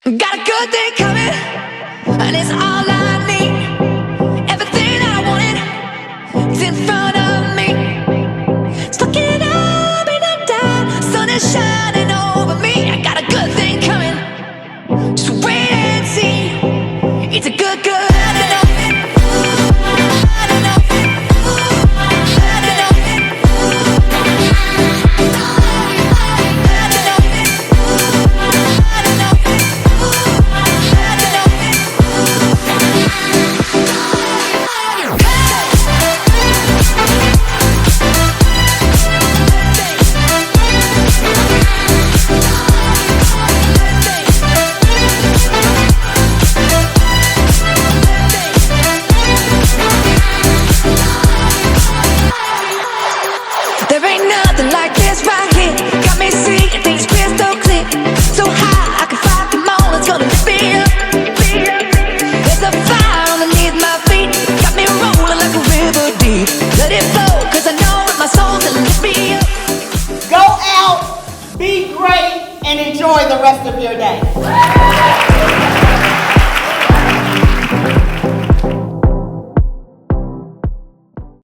Got a good thing coming, and it's all I need. Everything I wanted is in front of me. Stuck it up in the dark, sun is shining over me. I got a good thing coming, just wait and see. It's a good, good. There ain't nothing like this right here. Got me seeing things crystal clear. So high I can fight the moment. It's gonna lift me up. There's a fire underneath my feet. Got me rolling like a river deep. Let it flow, cause I know that my soul's gonna lift me up. Go out, be great, and enjoy the rest of your day.